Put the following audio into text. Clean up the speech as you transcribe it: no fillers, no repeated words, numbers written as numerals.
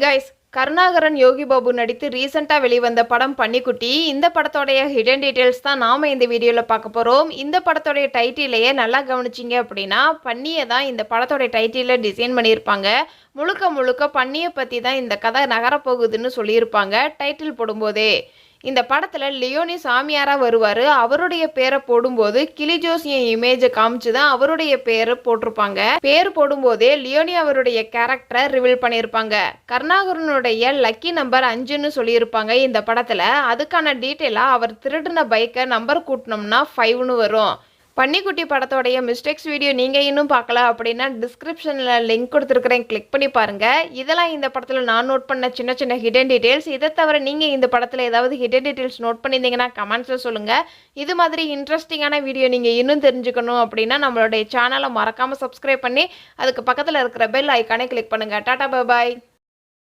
Guys, Karunakaran Yogi Babu நடித்து ரீசெண்டாக வெளிவந்த படம் பன்னிக்குட்டி. இந்த படத்தோடைய ஹிடன் டீட்டெயில்ஸ் தான் நாம் இந்த வீடியோவில் பார்க்க போகிறோம். இந்த படத்தோடைய டைட்டிலையே நல்லா கவனிச்சிங்க அப்படின்னா பன்னியை தான் இந்த படத்தோடைய டைட்டிலில் டிசைன் பண்ணியிருப்பாங்க. முழுக்க முழுக்க பன்னியை பற்றி தான் இந்த கதை நகரப்போகுதுன்னு சொல்லியிருப்பாங்க டைட்டில் போடும்போதே. இந்த படத்தில் லியோனி சாமியாராக வருவார். அவருடைய பேரை போடும்போது கிளி ஜோசியன் இமேஜை காமிச்சு தான் அவருடைய பேரை போட்டிருப்பாங்க. பேர் போடும்போதே லியோனி அவருடைய கேரக்டரை ரிவீல் பண்ணியிருப்பாங்க. கருணாகரனுடைய லக்கி நம்பர் 5ன்னு சொல்லியிருப்பாங்க இந்த படத்தில். அதுக்கான டீட்டெயிலாக அவர் திருடின பைக்கை நம்பர் கூட்டினோம்னா 5ன்னு வரும். பன்னிக்குட்டி படத்தோடைய மிஸ்டேக்ஸ் வீடியோ நீங்கள் இன்னும் பார்க்கல அப்படின்னா டிஸ்கிரிப்ஷனில் லிங்க் கொடுத்துருக்குறேன், கிளிக் பண்ணி பாருங்கள். இதெல்லாம் இந்த படத்தில் நான் நோட் பண்ண சின்ன சின்ன ஹிடன் டீட்டெயில்ஸ். இதை தவிர நீங்கள் இந்த படத்தில் ஏதாவது ஹிடன் டீட்டெயில்ஸ் நோட் பண்ணியிருந்தீங்கன்னா கமெண்ட்ஸில் சொல்லுங்கள். இது மாதிரி இன்ட்ரெஸ்டிங்கான வீடியோ நீங்கள் இன்னும் தெரிஞ்சுக்கணும் அப்படின்னா நம்மளுடைய சேனலை மறக்காமல் சப்ஸ்கிரைப் பண்ணி அதுக்கு பக்கத்தில் இருக்கிற பெல் ஐக்கானே கிளிக் பண்ணுங்கள். டாடா பாய்.